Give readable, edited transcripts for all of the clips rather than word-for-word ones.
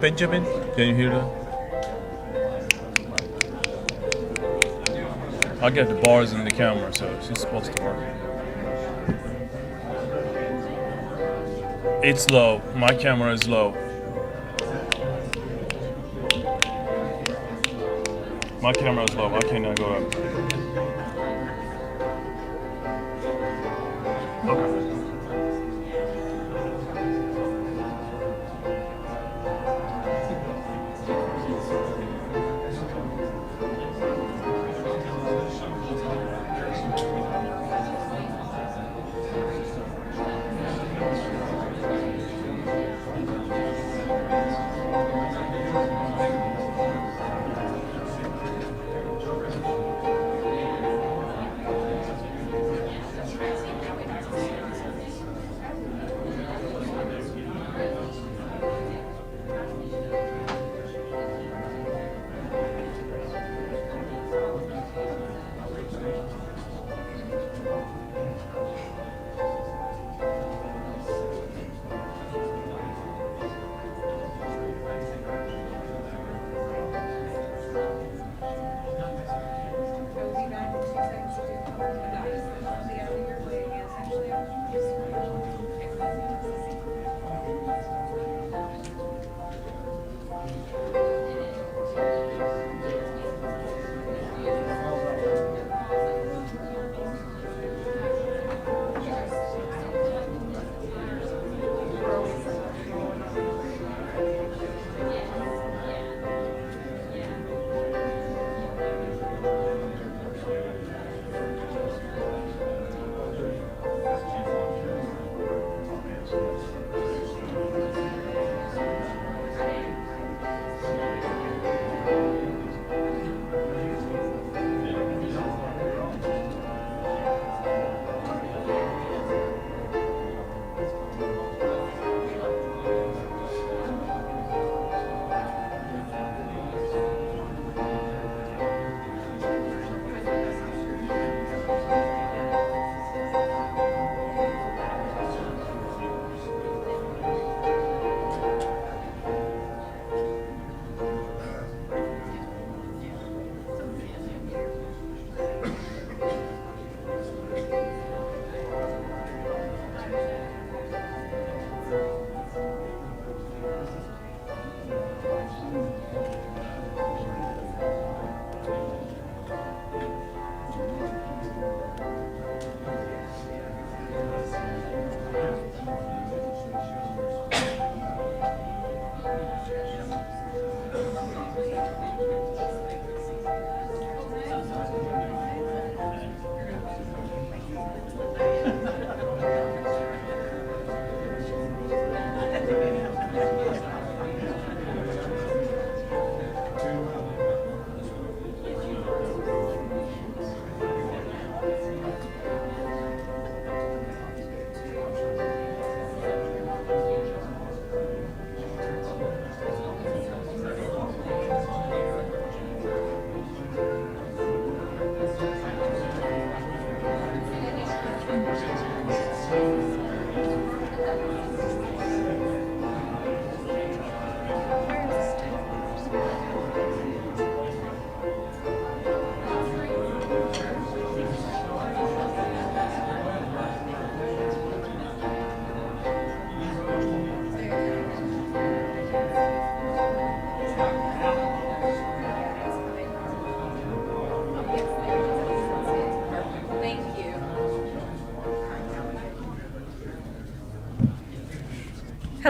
Benjamin, can you hear that? I got the bars in the camera, so she's supposed to work. It's low. My camera is low. My camera is low. I cannot go up. Okay.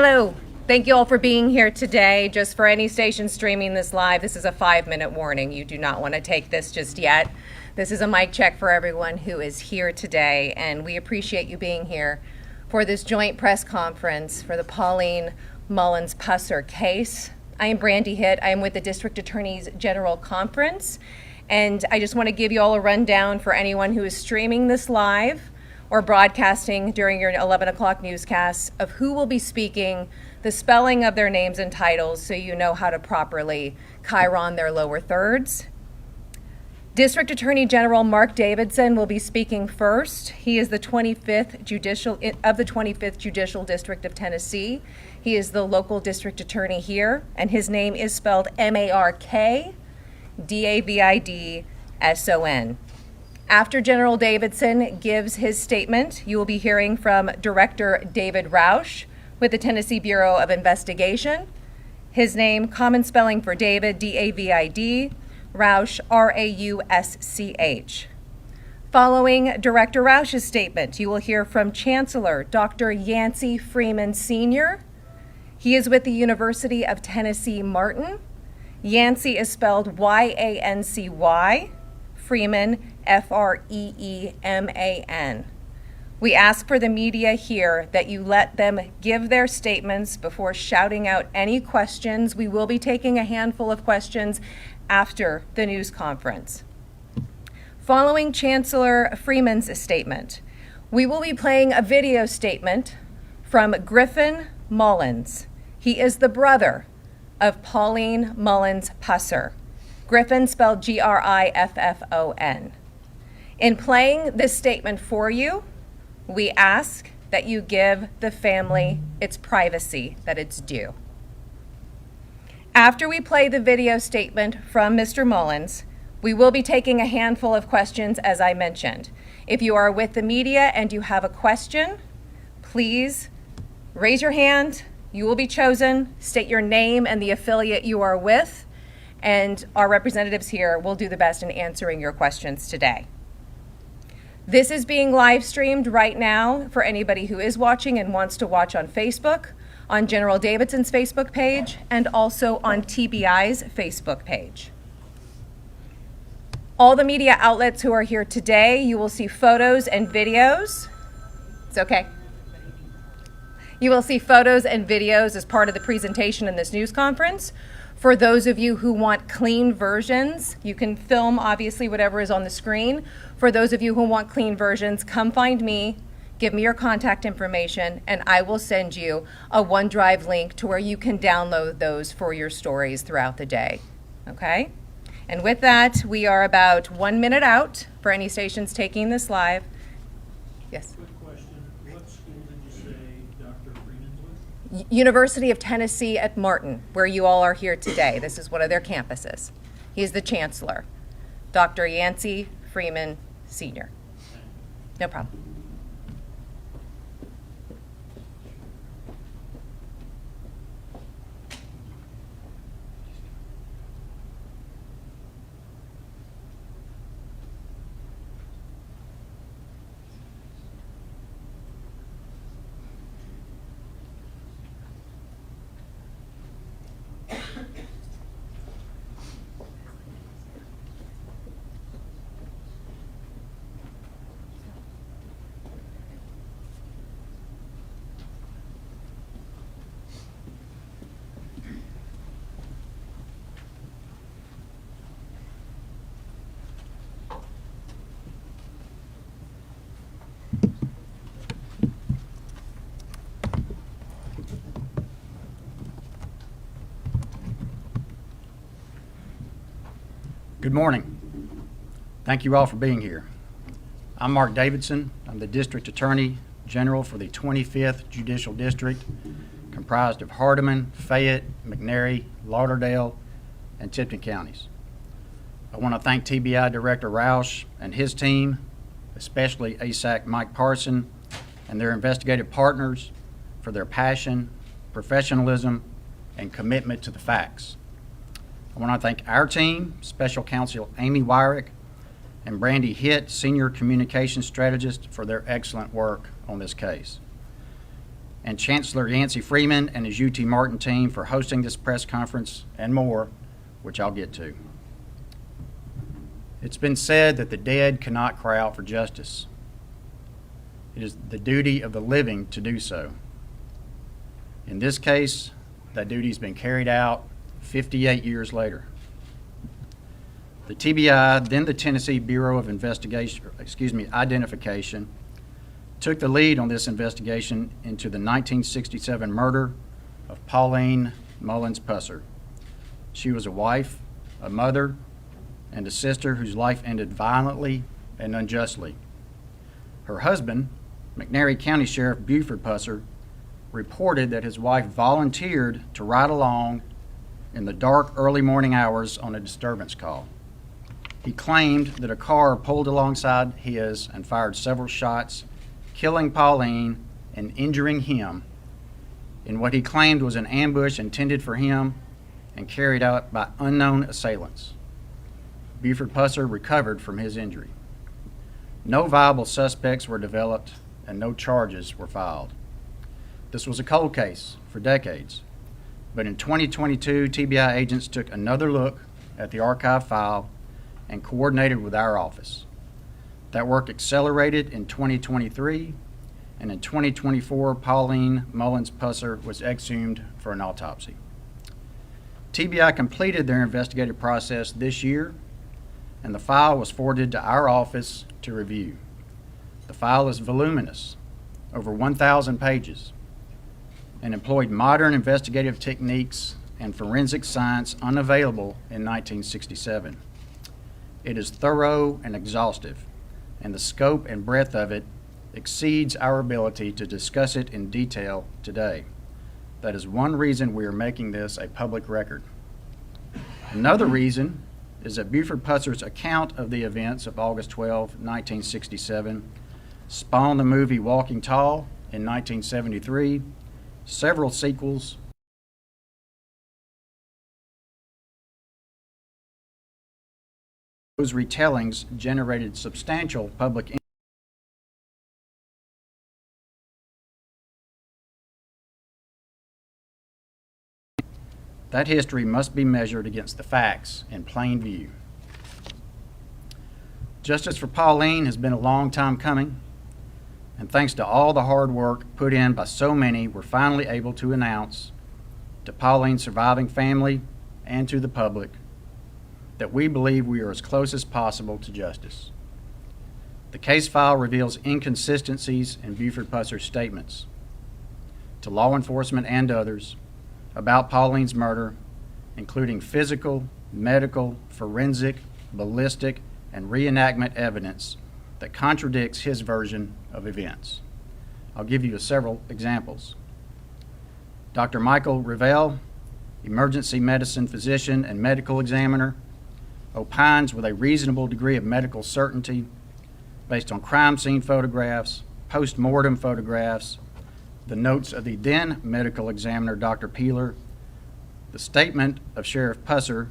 Hello. Thank you all for being here today. Just for any station streaming this live, this is a 5-minute warning. You do not want to take this just yet. This is a mic check for everyone who is here today, and we appreciate you being here for this joint press conference for the Pauline Mullins Pusser case. I am Brandy Hitt. I am with the District Attorney's General Conference, and I just want to give you all a rundown for anyone who is streaming this live or broadcasting during your 11 o'clock newscasts of who will be speaking, the spelling of their names and titles so you know how to properly chyron their lower thirds. District Attorney General Mark Davidson will be speaking first. He is the 25th Judicial District of Tennessee. He is the local district attorney here, and his name is spelled Markdavidson. After General Davidson gives his statement, you will be hearing from Director David Roush with the Tennessee Bureau of Investigation. His name, common spelling for David, D-A-V-I-D, Roush, R-A-U-S-C-H. Following Director Roush's statement, you will hear from Chancellor Dr. Yancey Freeman Sr. He is with the University of Tennessee, Martin. Yancey is spelled Y-A-N-C-Y, Freeman, F-R-E-E-M-A-N. We ask for the media here that you let them give their statements before shouting out any questions. We will be taking a handful of questions after the news conference. Following Chancellor Freeman's statement, we will be playing a video statement from Griffin Mullins. He is the brother of Pauline Mullins Pusser. Griffin spelled G-R-I-F-F-O-N. In playing this statement for you, we ask that you give the family its privacy that it's due. After we play the video statement from Mr. Mullins, we will be taking a handful of questions, as I mentioned. If you are with the media and you have a question, please raise your hand. You will be chosen. State your name and the affiliate you are with, and our representatives here will do the best in answering your questions today. This is being live streamed right now for anybody who is watching and wants to watch on Facebook, on General Davidson's Facebook page, and also on TBI's Facebook page. All the media outlets who are here today, you will see photos and videos. It's okay. You will see photos and videos as part of the presentation in this news conference. For those of you who want clean versions, you can film, obviously, whatever is on the screen. For those of you who want clean versions, come find me, give me your contact information, and I will send you a OneDrive link to where you can download those for your stories throughout the day, okay? And with that, we are about 1 minute out for any stations taking this live. Yes? Quick question. What school did you say Dr. Freeman's with? University of Tennessee at Martin, where you all are here today. This is one of their campuses. He is the chancellor, Dr. Yancey Freeman Sr. No problem. Good morning. Thank you all for being here. I'm Mark Davidson. I'm the District Attorney General for the 25th Judicial District, comprised of Hardeman, Fayette, McNairy, Lauderdale, and Tipton counties. I want to thank TBI Director Roush and his team, especially ASAC Mike Parson and their investigative partners, for their passion, professionalism, and commitment to the facts. I want to thank our team, Special Counsel Amy Wyrick and Brandy Hitt, Senior Communications Strategist, for their excellent work on this case. and Chancellor Yancey Freeman and his UT Martin team for hosting this press conference and more, which I'll get to. It's been said that the dead cannot cry out for justice. It is the duty of the living to do so. In this case, that duty has been carried out 58 years later. The TBI, then the Tennessee Bureau of Identification, took the lead on this investigation into the 1967 murder of Pauline Mullins Pusser. She was a wife, a mother, and a sister whose life ended violently and unjustly. Her husband, McNairy County Sheriff Buford Pusser, reported that his wife volunteered to ride along in the dark early morning hours on a disturbance call. He claimed that a car pulled alongside his and fired several shots, killing Pauline and injuring him in what he claimed was an ambush intended for him and carried out by unknown assailants. Buford Pusser recovered from his injury. No viable suspects were developed and no charges were filed. This was a cold case for decades, but in 2022, TBI agents took another look at the archive file and coordinated with our office. That work accelerated in 2023, and in 2024, Pauline Mullins Pusser was exhumed for an autopsy. TBI completed their investigative process this year, and the file was forwarded to our office to review. The file is voluminous, over 1,000 pages, and employed modern investigative techniques and forensic science unavailable in 1967. It is thorough and exhaustive, and the scope and breadth of it exceeds our ability to discuss it in detail today. That is one reason we are making this a public record. Another reason is that Buford Pusser's account of the events of August 12, 1967, spawned the movie Walking Tall in 1973, several sequels, those retellings generated substantial public interest. That history must be measured against the facts in plain view. Justice for Pauline has been a long time coming, and thanks to all the hard work put in by so many, we're finally able to announce to Pauline's surviving family and to the public that we believe we are as close as possible to justice. The case file reveals inconsistencies in Buford Pusser's statements to law enforcement and others about Pauline's murder, including physical, medical, forensic, ballistic, and reenactment evidence that contradicts his version of events. I'll give you several examples. Dr. Michael Revelle, emergency medicine physician and medical examiner, opines with a reasonable degree of medical certainty based on crime scene photographs, post-mortem photographs, the notes of the then medical examiner, Dr. Peeler, the statement of Sheriff Pusser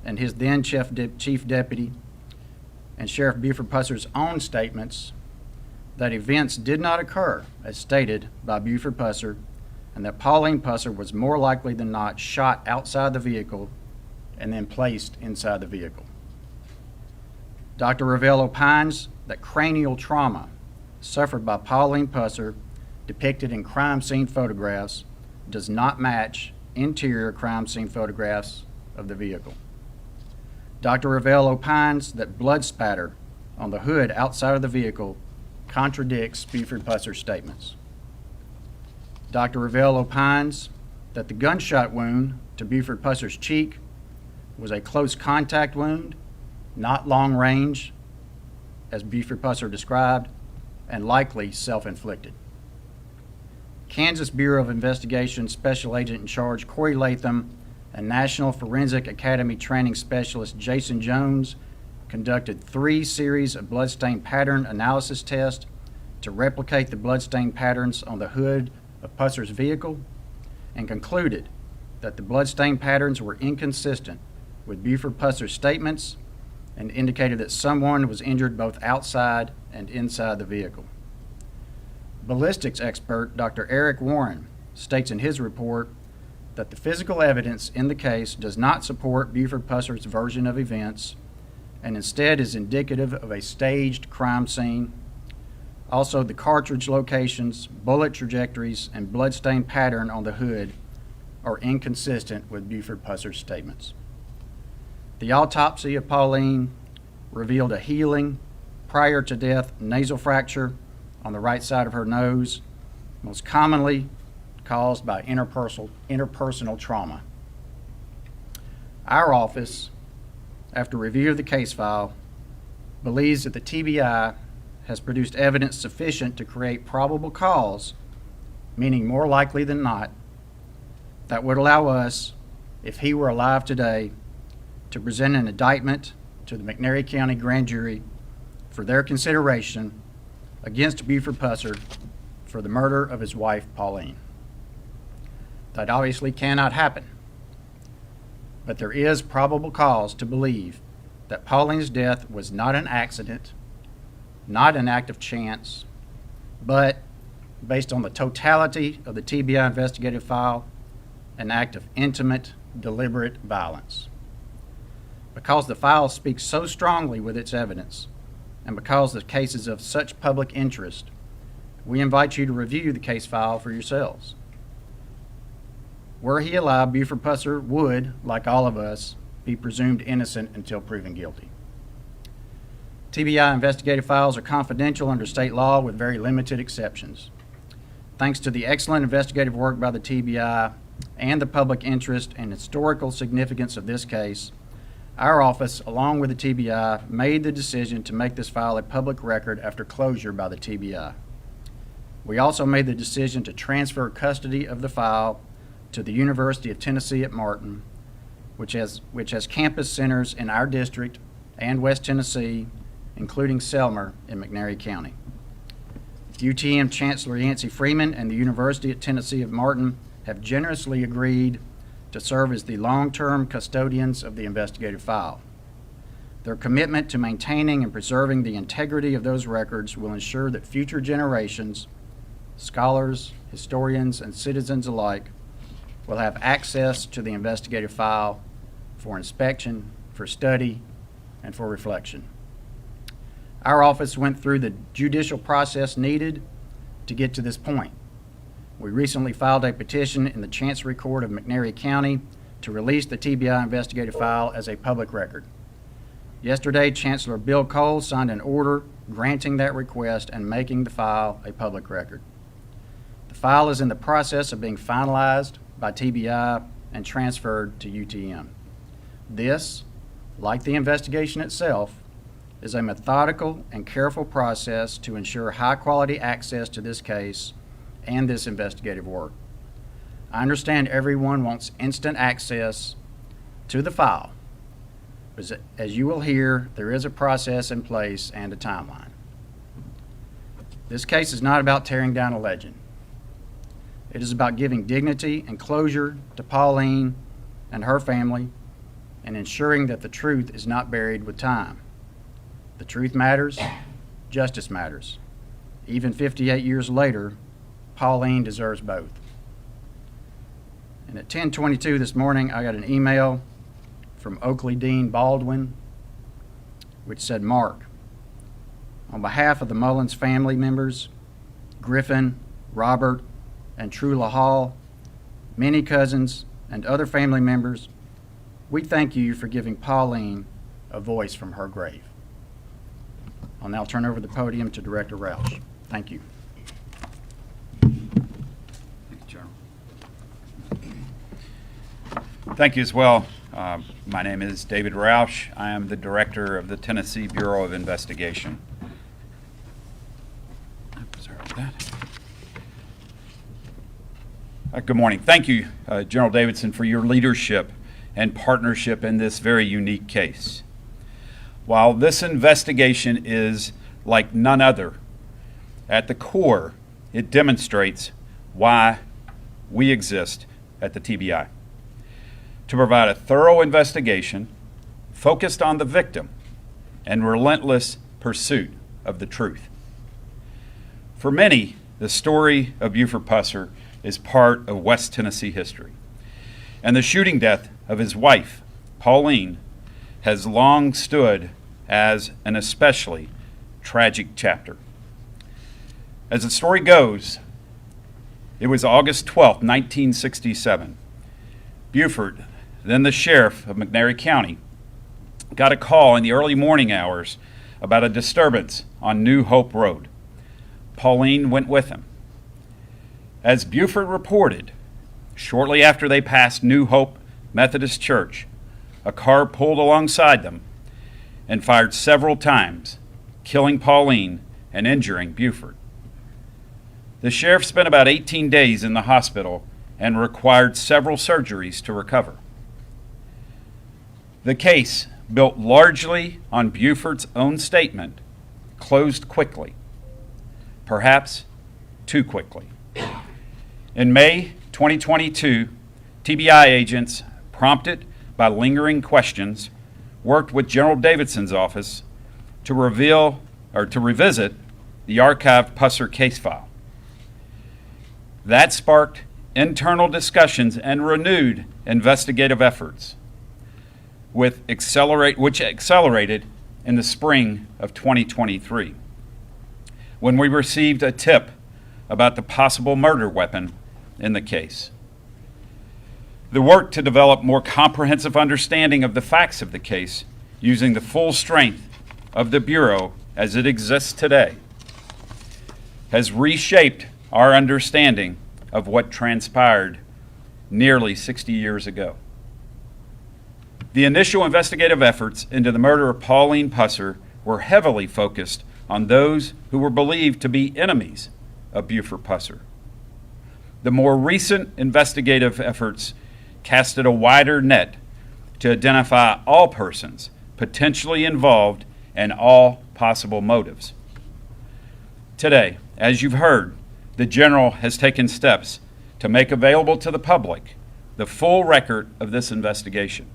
and his then chief deputy, and Sheriff Buford Pusser's own statements that events did not occur as stated by Buford Pusser, and that Pauline Pusser was more likely than not shot outside the vehicle and then placed inside the vehicle. Dr. Revelle opines that cranial trauma suffered by Pauline Pusser depicted in crime scene photographs does not match interior crime scene photographs of the vehicle. Dr. Revelle opines that blood spatter on the hood outside of the vehicle contradicts Buford Pusser's statements. Dr. Revelle opines that the gunshot wound to Buford Pusser's cheek was a close contact wound, not long range, as Buford Pusser described, and likely self-inflicted. Kansas Bureau of Investigation Special Agent in Charge Corey Latham and National Forensic Academy Training Specialist Jason Jones conducted 3 series of bloodstain pattern analysis tests to replicate the bloodstain patterns on the hood of Pusser's vehicle and concluded that the bloodstain patterns were inconsistent with Buford Pusser's statements and indicated that someone was injured both outside and inside the vehicle. Ballistics expert Dr. Eric Warren states in his report that the physical evidence in the case does not support Buford Pusser's version of events and instead is indicative of a staged crime scene. Also, the cartridge locations, bullet trajectories, and bloodstain pattern on the hood are inconsistent with Buford Pusser's statements. The autopsy of Pauline revealed a healing, prior to death nasal fracture on the right side of her nose, most commonly caused by interpersonal trauma. Our office, after review of the case file, believes that the TBI has produced evidence sufficient to create probable cause, meaning more likely than not, that would allow us, if he were alive today, to present an indictment to the McNairy County Grand Jury for their consideration against Buford Pusser for the murder of his wife, Pauline. That obviously cannot happen, but there is probable cause to believe that Pauline's death was not an accident, not an act of chance, but, based on the totality of the TBI investigative file, an act of intimate, deliberate violence. Because the file speaks so strongly with its evidence, and because the case is of such public interest, we invite you to review the case file for yourselves. Were he alive, Buford Pusser would, like all of us, be presumed innocent until proven guilty. TBI investigative files are confidential under state law with very limited exceptions. Thanks to the excellent investigative work by the TBI and the public interest and historical significance of this case, our office, along with the TBI, made the decision to make this file a public record after closure by the TBI. We also made the decision to transfer custody of the file to the University of Tennessee at Martin, which has campus centers in our district and West Tennessee, including Selmer in McNairy County. UTM Chancellor Yancey Freeman and the University of Tennessee at Martin have generously agreed to serve as the long-term custodians of the investigative file. Their commitment to maintaining and preserving the integrity of those records will ensure that future generations, scholars, historians, and citizens alike, will have access to the investigative file for inspection, for study, and for reflection. Our office went through the judicial process needed to get to this point. We recently filed a petition in the Chancery Court of McNairy County to release the TBI investigative file as a public record. Yesterday, Chancellor Bill Cole signed an order granting that request and making the file a public record. The file is in the process of being finalized by TBI and transferred to UTM. This, like the investigation itself, is a methodical and careful process to ensure high-quality access to this case and this investigative work. I understand everyone wants instant access to the file, but as you will hear, there is a process in place and a timeline. This case is not about tearing down a legend. It is about giving dignity and closure to Pauline and her family and ensuring that the truth is not buried with time. The truth matters, justice matters. Even 58 years later, Pauline deserves both. And at 10:22 this morning, I got an email from Oakley Dean Baldwin, which said, "Mark, on behalf of the Mullins family members, Griffin, Robert, and Trula Hall, many cousins, and other family members, we thank you for giving Pauline a voice from her grave." I'll now turn over the podium to Director Roush. Thank you. Thank you as well. My name is David Roush. I am the Director of the Tennessee Bureau of Investigation. Sorry about that. Good morning. Thank you, General Davidson, for your leadership and partnership in this very unique case. While this investigation is like none other, at the core, it demonstrates why we exist at the TBI. To provide a thorough investigation focused on the victim and relentless pursuit of the truth. For many, the story of Buford Pusser is part of West Tennessee history, and the shooting death of his wife, Pauline, has long stood as an especially tragic chapter. As the story goes, it was August 12, 1967. Buford, then the sheriff of McNairy County, got a call in the early morning hours about a disturbance on New Hope Road. Pauline went with him. As Buford reported, shortly after they passed New Hope Methodist Church, a car pulled alongside them and fired several times, killing Pauline and injuring Buford. The sheriff spent about 18 days in the hospital and required several surgeries to recover. The case, built largely on Buford's own statement, closed quickly, perhaps too quickly. In May 2022, TBI agents, prompted by lingering questions, worked with General Davidson's office to revisit the archived Pusser case file. That sparked internal discussions and renewed investigative efforts, which accelerated in the spring of 2023, when we received a tip about the possible murder weapon in the case. The work to develop more comprehensive understanding of the facts of the case using the full strength of the Bureau as it exists today has reshaped our understanding of what transpired nearly 60 years ago. The initial investigative efforts into the murder of Pauline Pusser were heavily focused on those who were believed to be enemies of Buford Pusser. The more recent investigative efforts casted a wider net to identify all persons potentially involved and all possible motives. Today, as you've heard, the General has taken steps to make available to the public the full record of this investigation.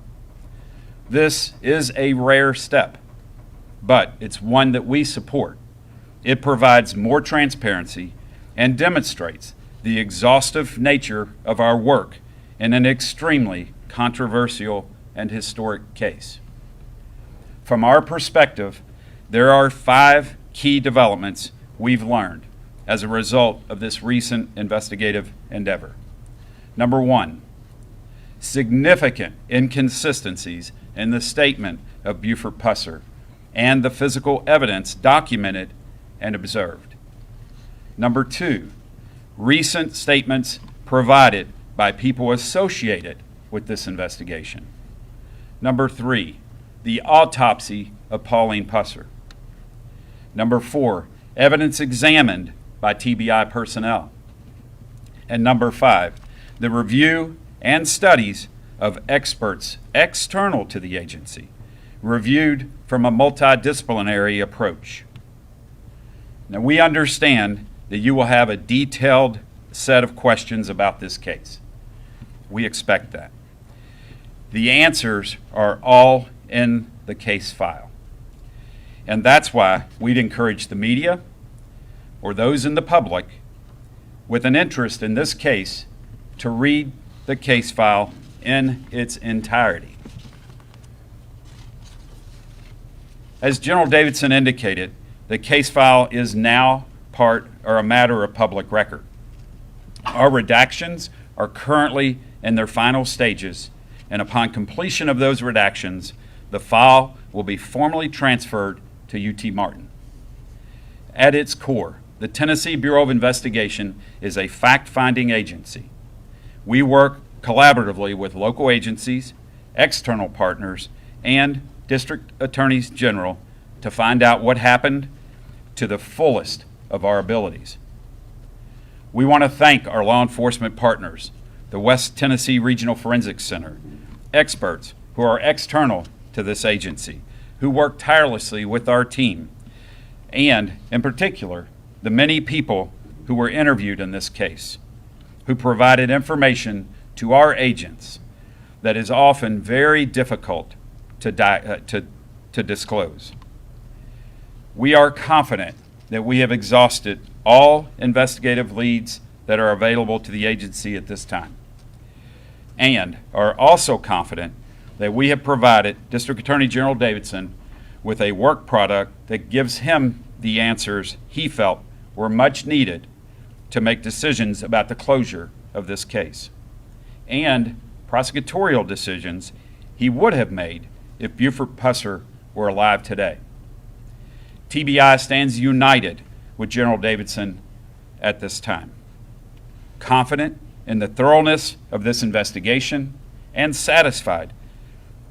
This is a rare step, but it's one that we support. It provides more transparency and demonstrates the exhaustive nature of our work in an extremely controversial and historic case. From our perspective, there are 5 key developments we've learned as a result of this recent investigative endeavor. Number 1, significant inconsistencies in the statement of Buford Pusser and the physical evidence documented and observed. Number 2, recent statements provided by people associated with this investigation. Number 3, the autopsy of Pauline Pusser. Number 4, evidence examined by TBI personnel. And number 5, the review and studies of experts external to the agency, reviewed from a multidisciplinary approach. Now, we understand that you will have a detailed set of questions about this case. We expect that. The answers are all in the case file. And that's why we'd encourage the media or those in the public with an interest in this case to read the case file in its entirety. As General Davidson indicated, the case file is now a matter of public record. Our redactions are currently in their final stages, and upon completion of those redactions, the file will be formally transferred to UT Martin. At its core, the Tennessee Bureau of Investigation is a fact-finding agency. We work collaboratively with local agencies, external partners, and district attorneys general to find out what happened to the fullest of our abilities. We want to thank our law enforcement partners, the West Tennessee Regional Forensics Center, experts who are external to this agency, who work tirelessly with our team, and, in particular, the many people who were interviewed in this case, who provided information to our agents that is often very difficult to disclose. We are confident that we have exhausted all investigative leads that are available to the agency at this time, and are also confident that we have provided District Attorney General Davidson with a work product that gives him the answers he felt were much needed to make decisions about the closure of this case, and prosecutorial decisions he would have made if Buford Pusser were alive today. TBI stands united with General Davidson at this time, confident in the thoroughness of this investigation and satisfied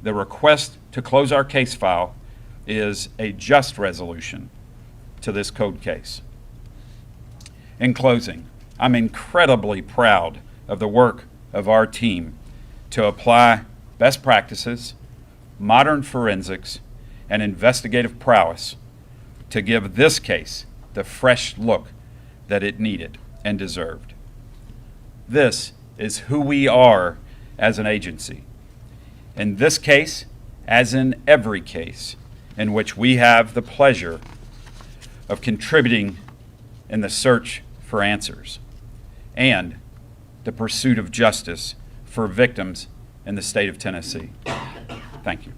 the request to close our case file is a just resolution to this code case. In closing, I'm incredibly proud of the work of our team to apply best practices, modern forensics, and investigative prowess to give this case the fresh look that it needed and deserved. This is who we are as an agency. In this case, as in every case in which we have the pleasure of contributing in the search for answers and the pursuit of justice for victims in the state of Tennessee. Thank you.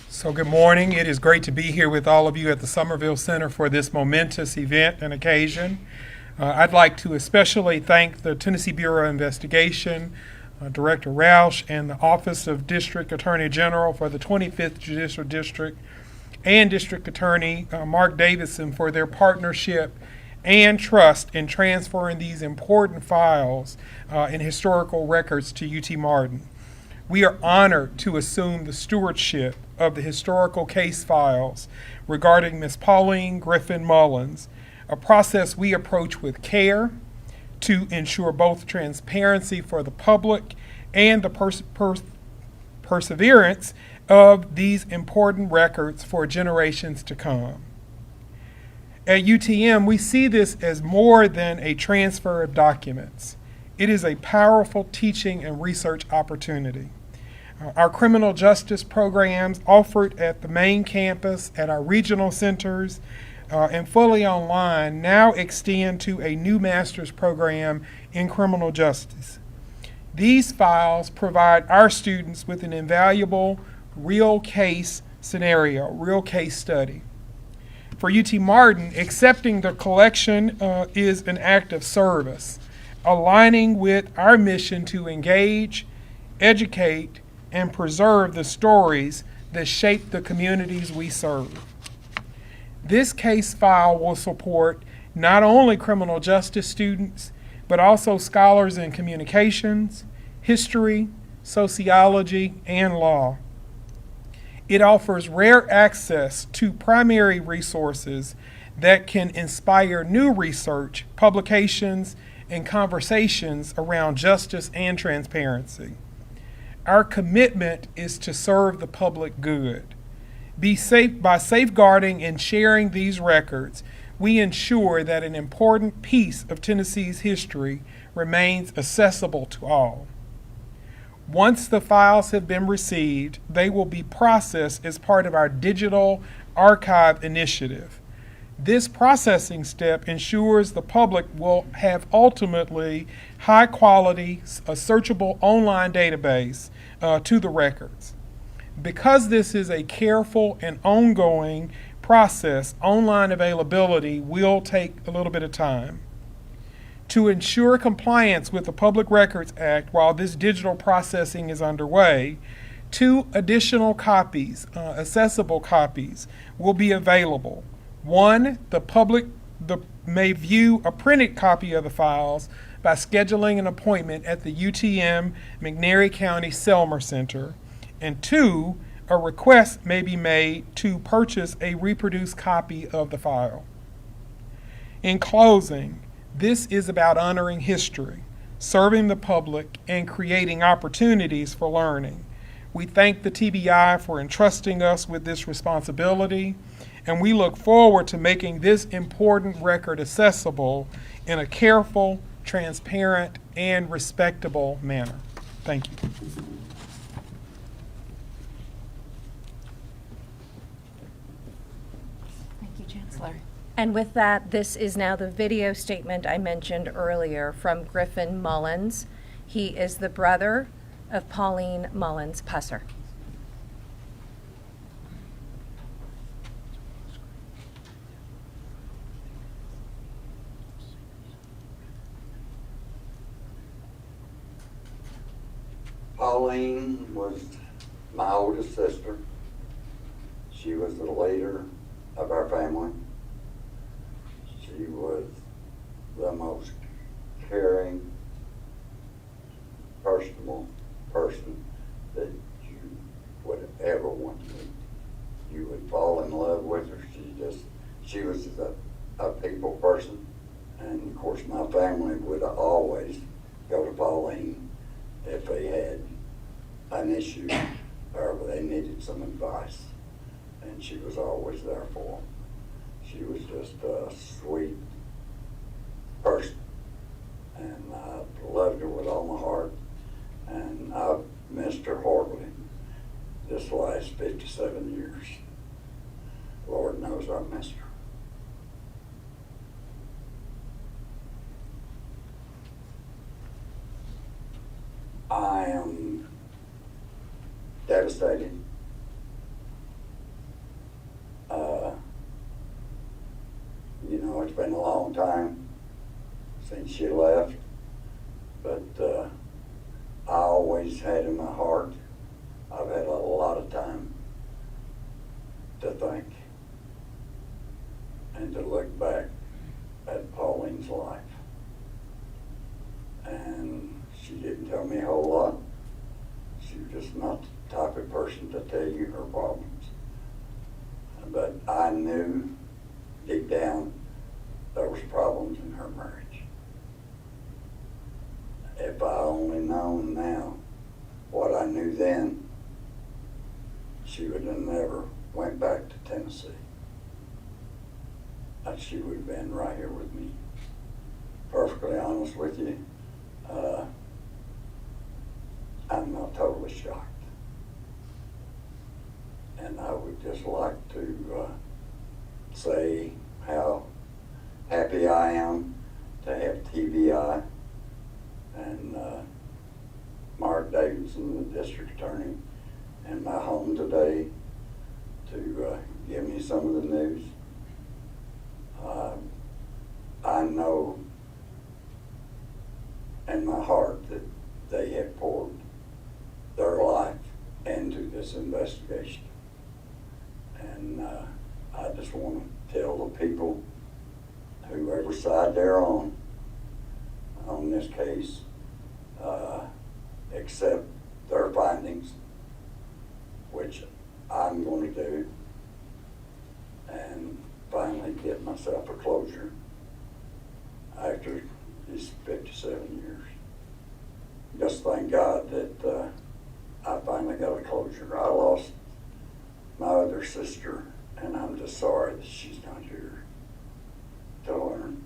So good morning. It is great to be here with all of you at the Somerville Center for this momentous event and occasion. I'd like to especially thank the Tennessee Bureau of Investigation, Director Roush, and the Office of District Attorney General for the 25th Judicial District, and District Attorney Mark Davidson for their partnership and trust in transferring these important files and historical records to UT Martin. We are honored to assume the stewardship of the historical case files regarding Ms. Pauline Griffin Mullins, a process we approach with care to ensure both transparency for the public and the perseverance of these important records for generations to come. At UTM, we see this as more than a transfer of documents. It is a powerful teaching and research opportunity. Our criminal justice programs offered at the main campus, at our regional centers, and fully online now extend to a new master's program in criminal justice. These files provide our students with an invaluable real case scenario, real case study. For UT Martin, accepting the collection is an act of service, aligning with our mission to engage, educate, and preserve the stories that shape the communities we serve. This case file will support not only criminal justice students, but also scholars in communications, history, sociology, and law. It offers rare access to primary resources that can inspire new research, publications, and conversations around justice and transparency. Our commitment is to serve the public good. By safeguarding and sharing these records, we ensure that an important piece of Tennessee's history remains accessible to all. Once the files have been received, they will be processed as part of our digital archive initiative. This processing step ensures the public will have ultimately high quality, a searchable online database to the records. Because this is a careful and ongoing process, online availability will take a little bit of time. To ensure compliance with the Public Records Act while this digital processing is underway, 2 additional copies, accessible copies, will be available. One, the public may view a printed copy of the files by scheduling an appointment at the UTM McNairy County Selmer Center. And 2, a request may be made to purchase a reproduced copy of the file. In closing, this is about honoring history, serving the public, and creating opportunities for learning. We thank the TBI for entrusting us with this responsibility, and we look forward to making this important record accessible in a careful, transparent, and respectable manner. Thank you. And with that, this is now the video statement I mentioned earlier from Griffin Mullins. He is the brother of Pauline Mullins Pusser. Pauline was my oldest sister. She was the leader of our family. She was the most caring, personable person that you would ever want to meet. You would fall in love with her. She was a people person. And of course my family would always go to Pauline if they had an issue or they needed some advice. And she was always there for them. She was just a sweet person. And I loved her with all my heart. And I've missed her horribly this last 57 years. Lord knows I've missed her. I am devastated. It's been a long time since she left, but I always had in my heart, I've had a lot of time to think and to look back at Pauline's life. And she didn't tell me a whole lot. She was just not the type of person to tell you her problems. But I knew deep down there was problems in her marriage. If I only known now what I knew then, she would have never went back to Tennessee. She would have been right here with me. Perfectly honest with you, I'm not totally shocked. And I would just like to say how happy I am to have TBI and Mark Davidson, the district attorney, in my home today to give me some of the news. I know in my heart that they have poured their life into this investigation. And I just want to tell the people, whoever side they're on this case, accept their findings, which I'm going to do, and finally get myself a closure after these 57 years. Just thank God that I finally got a closure. I lost my other sister, and I'm just sorry that she's not here to learn.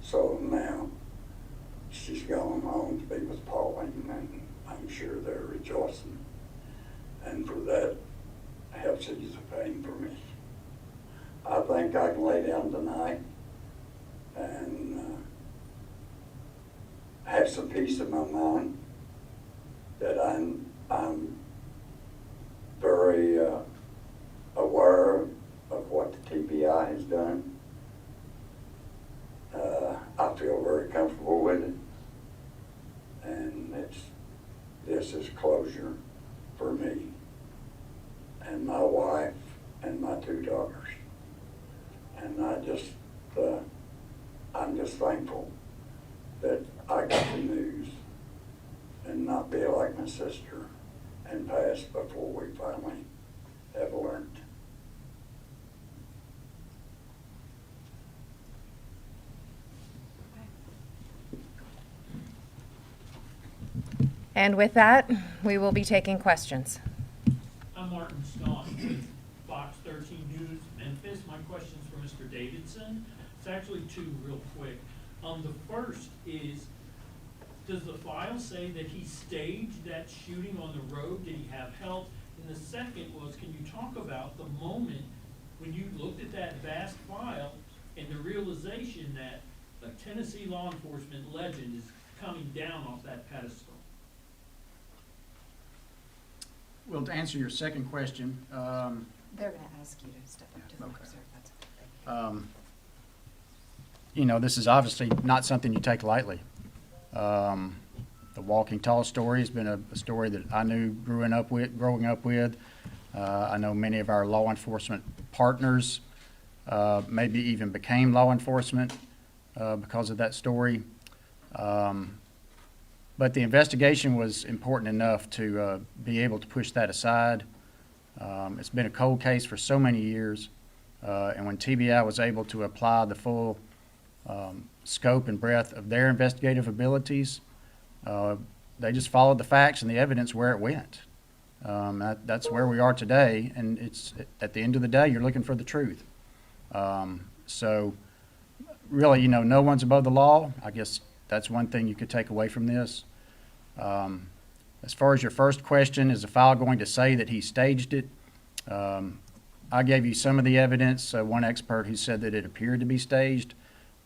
So now she's gone home to be with Pauline, and I'm sure they're rejoicing. And for that, helps ease the pain for me. I think I can lay down tonight and have some peace in my mind that I'm very aware of what the TBI has done. I feel very comfortable with it, and this is closure for me and my wife and my 2 daughters. And I'm just thankful that I got the news and not be like my sister and pass before we finally have learned. And with that, we will be taking questions. I'm Martin Scott with Fox 13 News, Memphis. My question's for Mr. Davidson. It's actually 2 real quick. The first is, does the file say that he staged that shooting on the road? Did he have help? And the second was, can you talk about the moment when you looked at that vast file and the realization that a Tennessee law enforcement legend is coming down off that pedestal? Well, to answer your second question, They're going to ask you to step up to the mic, sir, if that's okay. you know, this is obviously not something you take lightly. The Walking Tall story has been a story that I knew growing up with. I know many of our law enforcement partners maybe even became law enforcement because of that story. But the investigation was important enough to be able to push that aside. It's been a cold case for so many years, and when TBI was able to apply the full scope and breadth of their investigative abilities, they just followed the facts and the evidence where it went. That's where we are today, and it's at the end of the day, you're looking for the truth. So really, you know, no one's above the law. I guess that's one thing you could take away from this. As far as your first question, is the file going to say that he staged it? I gave you some of the evidence. One expert who said that it appeared to be staged.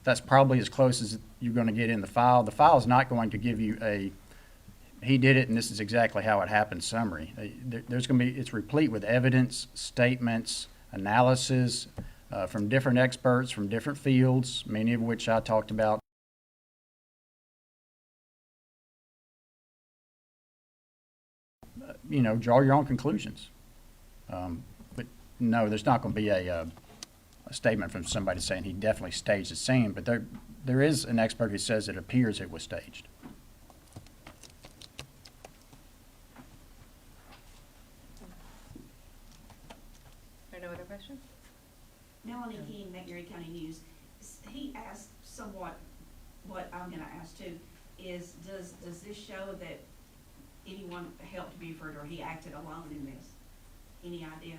That's probably as close as you're going to get in the file. The file is not going to give you a he did it and this is exactly how it happened summary. There's going to be, it's replete with evidence, statements, analysis from different experts from different fields, many of which I talked about. You know, draw your own conclusions. But no, there's not going to be a statement from somebody saying he definitely staged the scene, but there is an expert who says it appears it was staged. Are there no other questions? Melanie King, McNairy County News. He asked somewhat what I'm going to ask too, is does this show that anyone helped Buford or he acted alone in this? Any idea?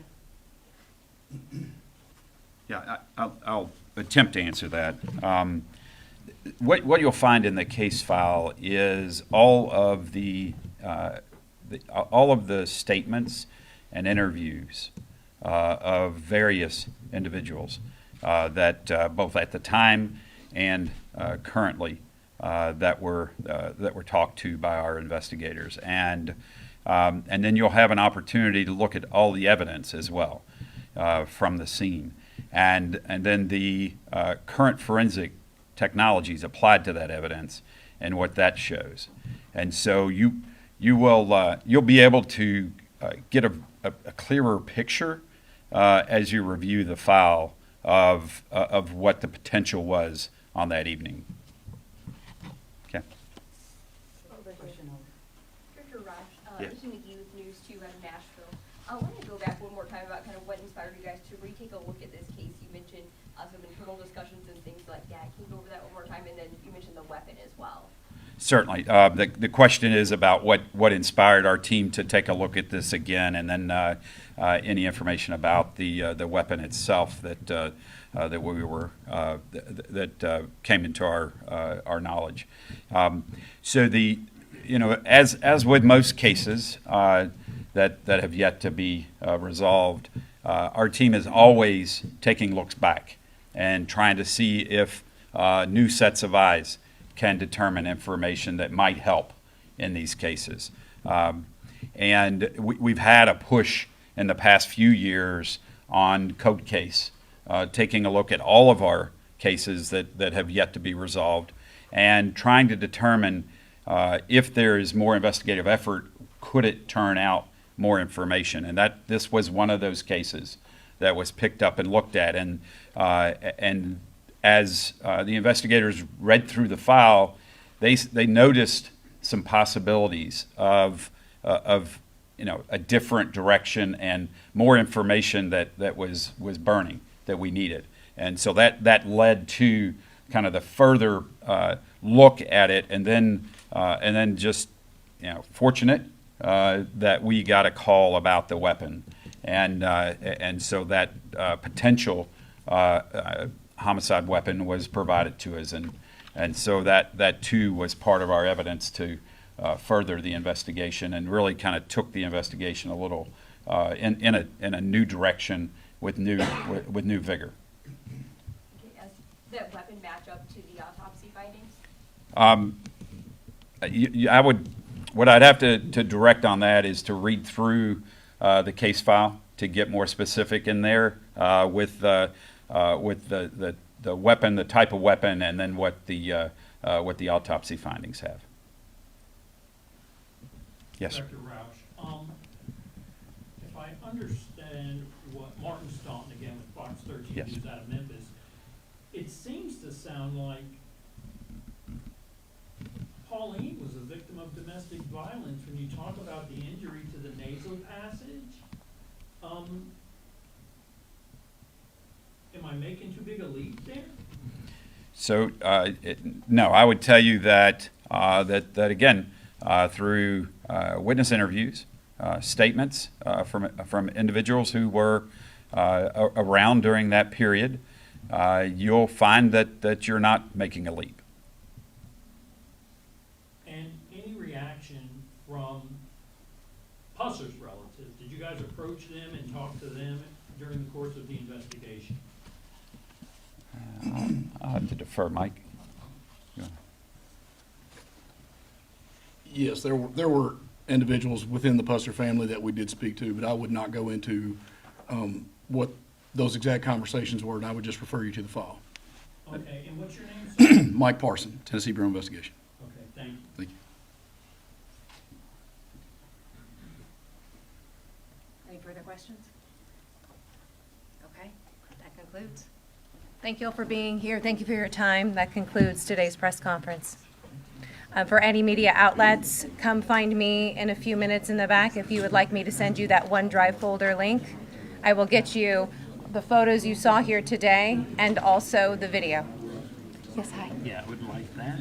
Yeah, I'll attempt to answer that. What you'll find in the case file is all of the statements and interviews of various individuals that both at the time and currently that were talked to by our investigators, and then you'll have an opportunity to look at all the evidence as well from the scene, and then the current forensic technologies applied to that evidence and what that shows, and so you'll be able to get a clearer picture as you review the file of what the potential was on that evening. Okay. Director Raj, Yes. this is McGee with News 2 out of Nashville. I want to go back one more time about kind of what inspired you guys to retake a look at this case. You mentioned some internal discussions and things like that. Can you go over that one more time? And then you mentioned the weapon as well. Certainly. The question is about what inspired our team to take a look at this again, and then any information about the weapon itself that we were that came into our knowledge. So as with most cases that have yet to be resolved, our team is always taking looks back and trying to see if new sets of eyes can determine information that might help in these cases. And we've had a push in the past few years on code case, taking a look at all of our cases that have yet to be resolved and trying to determine if there is more investigative effort, could it turn out more information? And this was one of those cases that was picked up and looked at, and as the investigators read through the file, they noticed some possibilities of a different direction and more information that was burning that we needed, and so that led to kind of the further look at it, and then just fortunate that we got a call about the weapon, and so that potential homicide weapon was provided to us, and so that too was part of our evidence to further the investigation, and really kind of took the investigation a little in a new direction with new vigor. Okay, does that weapon match up to the autopsy findings? What I'd have to direct on that is to read through the case file to get more specific in there with the weapon, the type of weapon, and then what the autopsy findings have. Yes, sir. Dr. Roush, if I understand what Martin Staunton, again with Fox 13 Yes. News out of Memphis, it seems to sound like Pauline was a victim of domestic violence when you talk about the injury to the nasal passage. Am I making too big a leap there? So, no, I would tell you that that again, through witness interviews, statements from individuals who were around during that period, you'll find that you're not making a leap. And any reaction from Pusser's relatives? Did you guys approach them and talk to them during the course of the investigation? I'll have to defer, Mike. Yes, there were individuals within the Pusser family that we did speak to, but I would not go into what those exact conversations were, and I would just refer you to the file. Okay, and what's your name, sir? Mike Parson, Tennessee Bureau of Investigation. Okay, thank you. Thank you. Any further questions? Okay, that concludes. Thank you all for being here. Thank you for your time. That concludes today's press conference. For any media outlets, come find me in a few minutes in the back if you would like me to send you that OneDrive folder link. I will get you the photos you saw here today and also the video. Yes, hi. Yeah, I would like that.